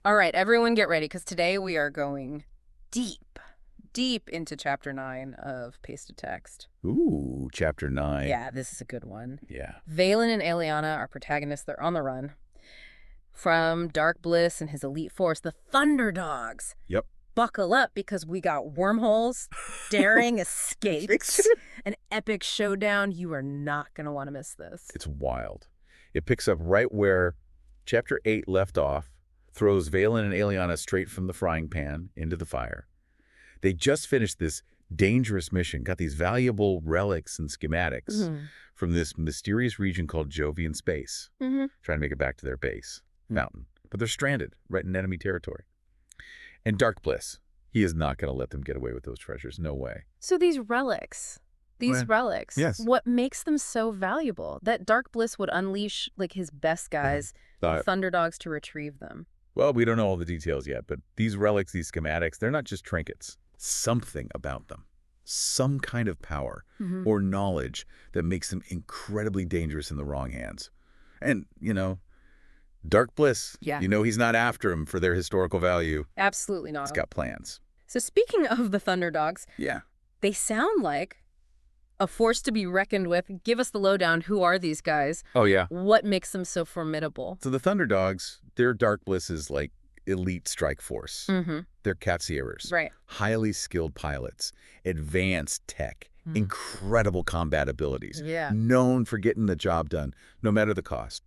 All right, everyone get ready, because today we are going deep, deep into Chapter 9 of Pasted Text. Ooh, Chapter 9. Yeah, this is a good one. Yeah. Vaylin and Aeliana are protagonists. They're on the run from Dark Bliss and his elite force, the Thunderdogs. Yep. Buckle up, because we got wormholes, daring escapes, an epic showdown. You are not going to want to miss this. It's wild. It picks up right where Chapter 8 left off, throws Vaylin and Aeliana straight from the frying pan into the fire. They just finished this dangerous mission, got these valuable relics and schematics from this mysterious region called Jovian Space, trying to make it back to their base, mountain. But they're stranded right in enemy territory. And Dark Bliss, he is not going to let them get away with those treasures. No way. So these relics, Yes. what makes them so valuable? That Dark Bliss would unleash like his best guys, the Thunderdogs, to retrieve them. Well, we don't know all the details yet, but these relics, these schematics, they're not just trinkets. Something about them, some kind of power or knowledge that makes them incredibly dangerous in the wrong hands. And, Dark Bliss, he's not after them for their historical value. Absolutely not. He's got plans. So speaking of the Thunderdogs, they sound like a force to be reckoned with. Give us the lowdown. Who are these guys? Oh, yeah. What makes them so formidable? So the Thunderdogs, they're Dark Bliss's, elite strike force. They're Capsuleers. Right. Highly skilled pilots, advanced tech, incredible combat abilities. Known for getting the job done, no matter the cost.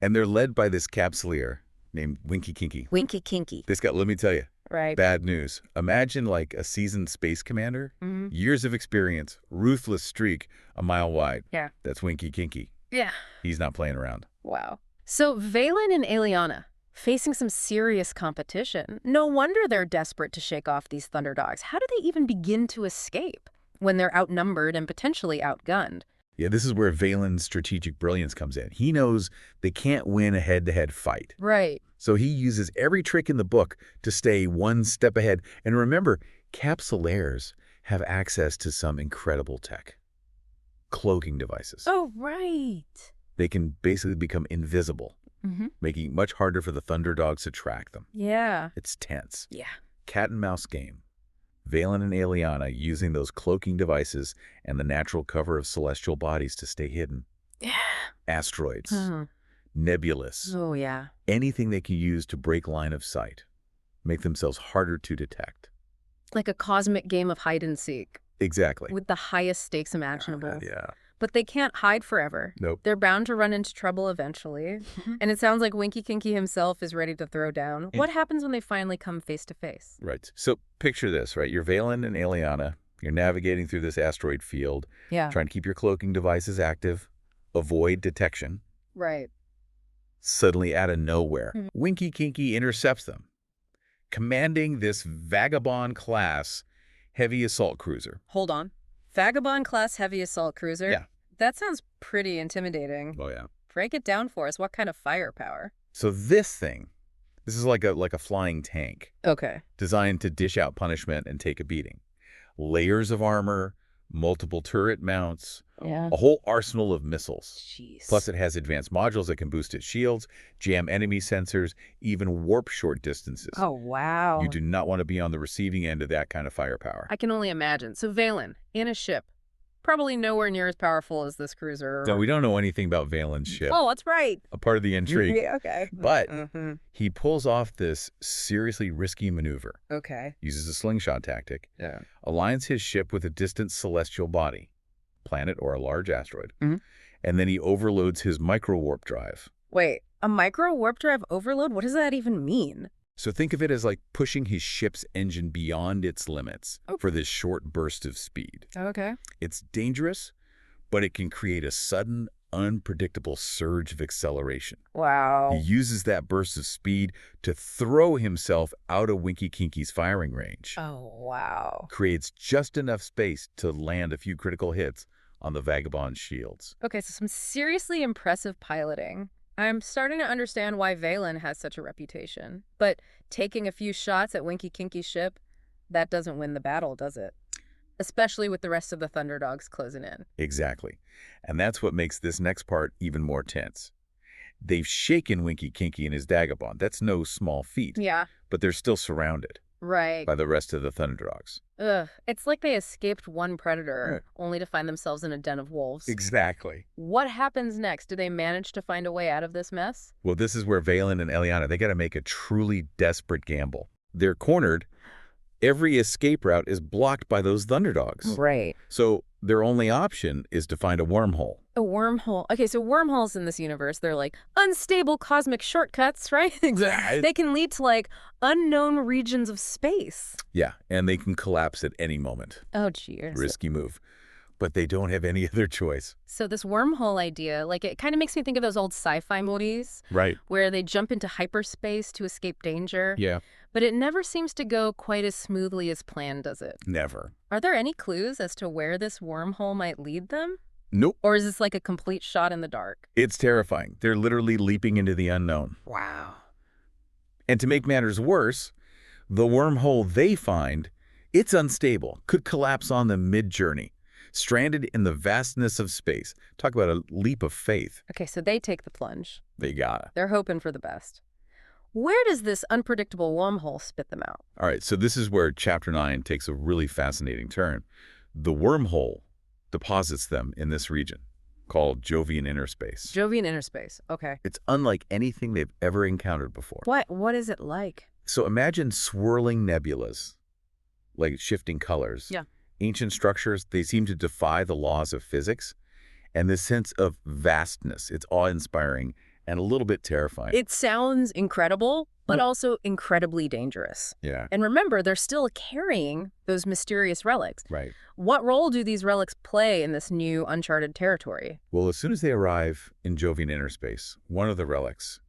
And they're led by this Capsuleer named Winki Kinki. Winki Kinki. This guy, let me tell you. Right. Bad news. Imagine like a seasoned space commander, years of experience, ruthless streak, a mile wide. Yeah. That's Winki Kinki. Yeah. He's not playing around. Wow. So Vaylin and Aeliana, facing some serious competition. No wonder they're desperate to shake off these Thunderdogs. How do they even begin to escape when they're outnumbered and potentially outgunned? Yeah, this is where Vaylin's strategic brilliance comes in. He knows they can't win a head-to-head fight. Right. So he uses every trick in the book to stay one step ahead. And remember, Capsuleers have access to some incredible tech. Cloaking devices. Oh, right. They can basically become invisible, making it much harder for the Thunderdogs to track them. Yeah. It's tense. Yeah. Cat and mouse game. Vaylin and Aeliana using those cloaking devices and the natural cover of celestial bodies to stay hidden. Yeah. Asteroids. Nebulous. Oh, yeah. Anything they can use to break line of sight. Make themselves harder to detect. Like a cosmic game of hide and seek. Exactly. With the highest stakes imaginable. Yeah. But they can't hide forever. Nope. They're bound to run into trouble eventually. And it sounds like Winki Kinki himself is ready to throw down. What happens when they finally come face to face? Right. So picture this, right? You're Vaylin and Aeliana. You're navigating through this asteroid field. Yeah. Trying to keep your cloaking devices active. Avoid detection. Right. Suddenly, out of nowhere, Winki Kinki intercepts them, commanding this Vagabond-class heavy assault cruiser. Hold on. Vagabond-class heavy assault cruiser? Yeah. That sounds pretty intimidating. Oh, yeah. Break it down for us. What kind of firepower? So this is like a flying tank. Okay. Designed to dish out punishment and take a beating. Layers of armor, multiple turret mounts, a whole arsenal of missiles. Jeez. Plus it has advanced modules that can boost its shields, jam enemy sensors, even warp short distances. Oh, wow. You do not want to be on the receiving end of that kind of firepower. I can only imagine. So Vaylin, in a ship, probably nowhere near as powerful as this cruiser. No, we don't know anything about Vaylin's ship. Oh, that's right. A part of the intrigue. Yeah, okay. But he pulls off this seriously risky maneuver. Okay. Uses a slingshot tactic. Yeah. Aligns his ship with a distant celestial body, planet or a large asteroid. And then he overloads his micro-warp drive. Wait, a micro-warp drive overload? What does that even mean? So think of it as like pushing his ship's engine beyond its limits for this short burst of speed. Okay. It's dangerous, but it can create a sudden, unpredictable surge of acceleration. Wow. He uses that burst of speed to throw himself out of Winki Kinki's firing range. Oh, wow. Creates just enough space to land a few critical hits on the Vagabond's shields. Okay, so some seriously impressive piloting. I'm starting to understand why Vaylin has such a reputation. But taking a few shots at Winki Kinki's ship, that doesn't win the battle, does it? Especially with the rest of the Thunderdogs closing in. Exactly. And that's what makes this next part even more tense. They've shaken Winki Kinki and his Dagobond. That's no small feat. Yeah. But they're still surrounded Right. by the rest of the Thunderdogs. Ugh. It's like they escaped one predator, Right. only to find themselves in a den of wolves. Exactly. What happens next? Do they manage to find a way out of this mess? Well, this is where Vaylin and Aeliana, they got to make a truly desperate gamble. They're cornered. Every escape route is blocked by those Thunderdogs. Right. So their only option is to find a wormhole. A wormhole. Okay, so wormholes in this universe, they're like unstable cosmic shortcuts, right? They can lead to like unknown regions of space. Yeah, and they can collapse at any moment. Oh, geez. Risky move. But they don't have any other choice. So this wormhole idea, like it kind of makes me think of those old sci-fi movies Right. where they jump into hyperspace to escape danger. Yeah. But it never seems to go quite as smoothly as planned, does it? Never. Are there any clues as to where this wormhole might lead them? Nope. Or is this like a complete shot in the dark? It's terrifying. They're literally leaping into the unknown. Wow. And to make matters worse, the wormhole they find, it's unstable, could collapse on them mid-journey, stranded in the vastness of space. Talk about a leap of faith. Okay, so they take the plunge. They gotta. They're hoping for the best. Where does this unpredictable wormhole spit them out? All right, so this is where Chapter 9 takes a really fascinating turn. The wormhole deposits them in this region called Jovian Inner Space. Jovian Inner Space. Okay. It's unlike anything they've ever encountered before. What is it like? So imagine swirling nebulas, like shifting colors. Yeah. Ancient structures, they seem to defy the laws of physics. And this sense of vastness, it's awe-inspiring and a little bit terrifying. It sounds incredible, but also incredibly dangerous. Yeah. And remember, they're still carrying those mysterious relics. Right. What role do these relics play in this new uncharted territory? Well, as soon as they arrive in Jovian Inner Space, one of the relics,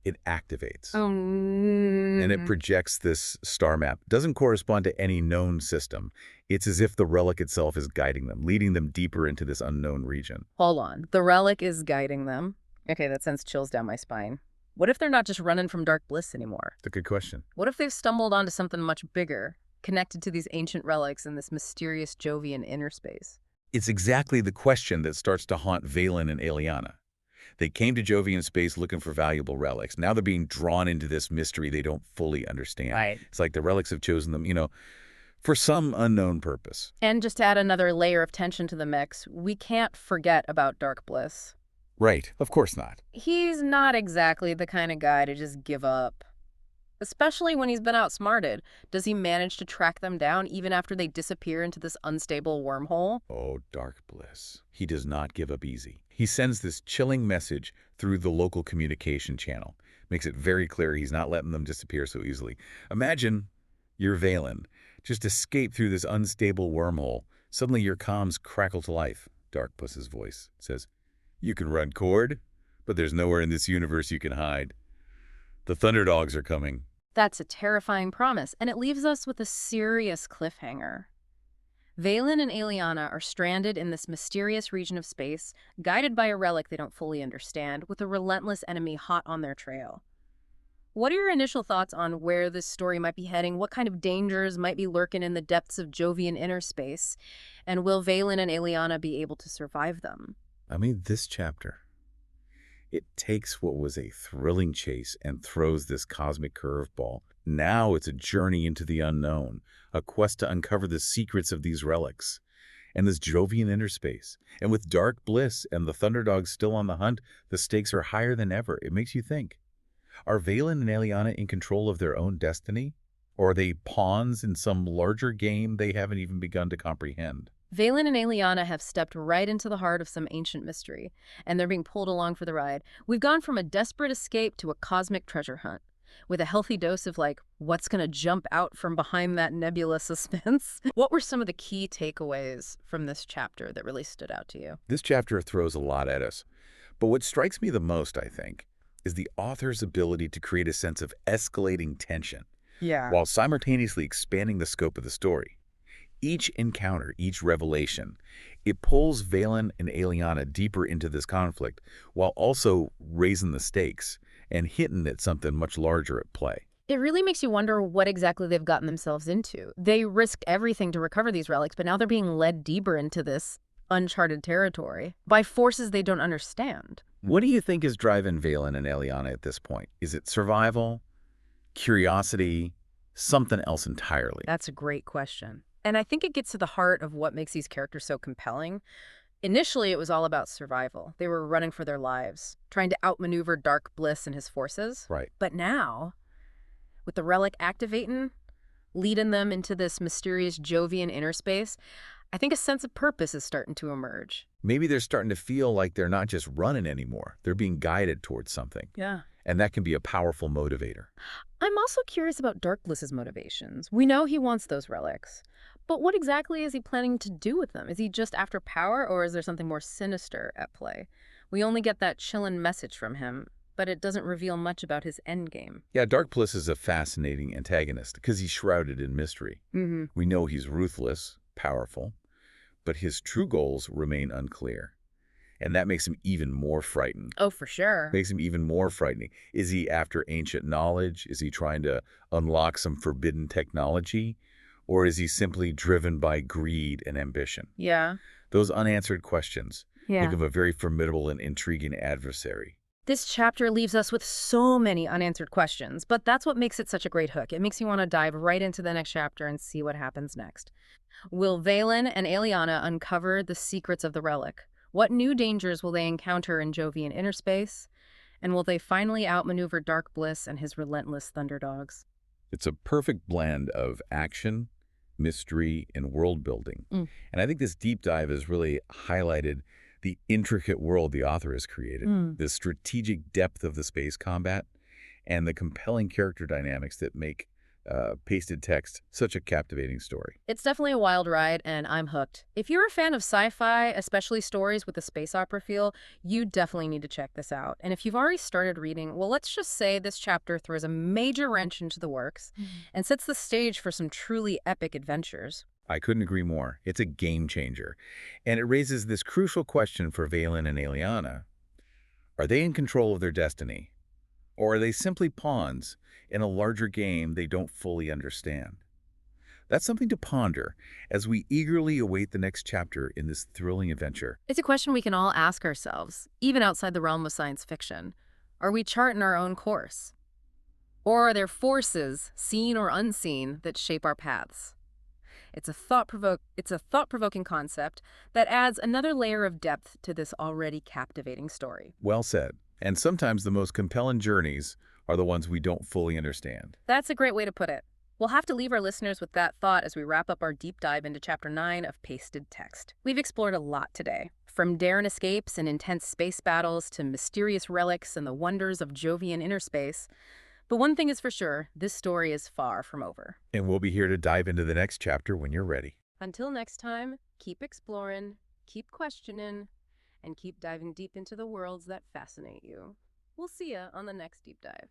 it activates. Oh, And it projects this star map. Doesn't correspond to any known system. It's as if the relic itself is guiding them, leading them deeper into this unknown region. Hold on. The relic is guiding them. Okay, that sends chills down my spine. What if they're not just running from Dark Bliss anymore? It's a good question. What if they've stumbled onto something much bigger, connected to these ancient relics in this mysterious Jovian inner space? It's exactly the question that starts to haunt Vaylin and Aeliana. They came to Jovian space looking for valuable relics. Now they're being drawn into this mystery they don't fully understand. Right. It's like the relics have chosen them, for some unknown purpose. And just to add another layer of tension to the mix, we can't forget about Dark Bliss. Right. Of course not. He's not exactly the kind of guy to just give up. Especially when he's been outsmarted. Does he manage to track them down even after they disappear into this unstable wormhole? Oh, Dark Bliss. He does not give up easy. He sends this chilling message through the local communication channel. Makes it very clear he's not letting them disappear so easily. Imagine you're Vaylin. Just escape through this unstable wormhole. Suddenly your comms crackle to life. Dark Bliss's voice says, "You can run cord, but there's nowhere in this universe you can hide. The Thunderdogs are coming." That's a terrifying promise, and it leaves us with a serious cliffhanger. Vaylin and Aeliana are stranded in this mysterious region of space, guided by a relic they don't fully understand, with a relentless enemy hot on their trail. What are your initial thoughts on where this story might be heading? What kind of dangers might be lurking in the depths of Jovian inner space? And will Vaylin and Aeliana be able to survive them? I mean, this chapter, it takes what was a thrilling chase and throws this cosmic curveball. Now it's a journey into the unknown, a quest to uncover the secrets of these relics and this Jovian inner space. And with Dark Bliss and the Thunderdogs still on the hunt, the stakes are higher than ever. It makes you think, are Vaylin and Aeliana in control of their own destiny? Or are they pawns in some larger game they haven't even begun to comprehend? Vaylin and Aeliana have stepped right into the heart of some ancient mystery, and they're being pulled along for the ride. We've gone from a desperate escape to a cosmic treasure hunt, with a healthy dose of, what's going to jump out from behind that nebula suspense. What were some of the key takeaways from this chapter that really stood out to you? This chapter throws a lot at us, but what strikes me the most, I think, is the author's ability to create a sense of escalating tension, while simultaneously expanding the scope of the story. Each encounter, each revelation, it pulls Vaylin and Aeliana deeper into this conflict while also raising the stakes and hinting at something much larger at play. It really makes you wonder what exactly they've gotten themselves into. They risked everything to recover these relics, but now they're being led deeper into this uncharted territory by forces they don't understand. What do you think is driving Vaylin and Aeliana at this point? Is it survival, curiosity, something else entirely? That's a great question. And I think it gets to the heart of what makes these characters so compelling. Initially, it was all about survival. They were running for their lives, trying to outmaneuver Dark Bliss and his forces. Right. But now, with the relic activating, leading them into this mysterious Jovian inner space, I think a sense of purpose is starting to emerge. Maybe they're starting to feel like they're not just running anymore. They're being guided towards something. Yeah. And that can be a powerful motivator. I'm also curious about Dark Bliss's motivations. We know he wants those relics. But what exactly is he planning to do with them? Is he just after power, or is there something more sinister at play? We only get that chillin' message from him, but it doesn't reveal much about his endgame. Yeah, Dark Bliss is a fascinating antagonist because he's shrouded in mystery. We know he's ruthless, powerful, but his true goals remain unclear. And that makes him even more frightening. Oh, for sure. Makes him even more frightening. Is he after ancient knowledge? Is he trying to unlock some forbidden technology? Or is he simply driven by greed and ambition? Yeah. Those unanswered questions Yeah. make him a very formidable and intriguing adversary. This chapter leaves us with so many unanswered questions, but that's what makes it such a great hook. It makes you want to dive right into the next chapter and see what happens next. Will Vaylin and Aeliana uncover the secrets of the relic? What new dangers will they encounter in Jovian Inner Space? And will they finally outmaneuver Dark Bliss and his relentless Thunderdogs? It's a perfect blend of action, mystery, and world building. And I think this deep dive has really highlighted the intricate world the author has created, the strategic depth of the space combat, and the compelling character dynamics that make pasted text such a captivating story. It's definitely a wild ride, and I'm hooked. If you're a fan of sci-fi, especially stories with a space opera feel, you definitely need to check this out. And if you've already started reading, well, let's just say this chapter throws a major wrench into the works and sets the stage for some truly epic adventures. I couldn't agree more. It's a game changer. And it raises this crucial question for Vaylin and Aeliana. Are they in control of their destiny? Or are they simply pawns in a larger game they don't fully understand? That's something to ponder as we eagerly await the next chapter in this thrilling adventure. It's a question we can all ask ourselves, even outside the realm of science fiction. Are we charting our own course? Or are there forces, seen or unseen, that shape our paths? It's a thought-provoking concept that adds another layer of depth to this already captivating story. Well said. And sometimes the most compelling journeys are the ones we don't fully understand. That's a great way to put it. We'll have to leave our listeners with that thought as we wrap up our deep dive into Chapter 9 of Pasted Text. We've explored a lot today, from daring escapes and intense space battles to mysterious relics and the wonders of Jovian Inner Space. But one thing is for sure, this story is far from over. And we'll be here to dive into the next chapter when you're ready. Until next time, keep exploring, keep questioning, and keep diving deep into the worlds that fascinate you. We'll see ya on the next deep dive.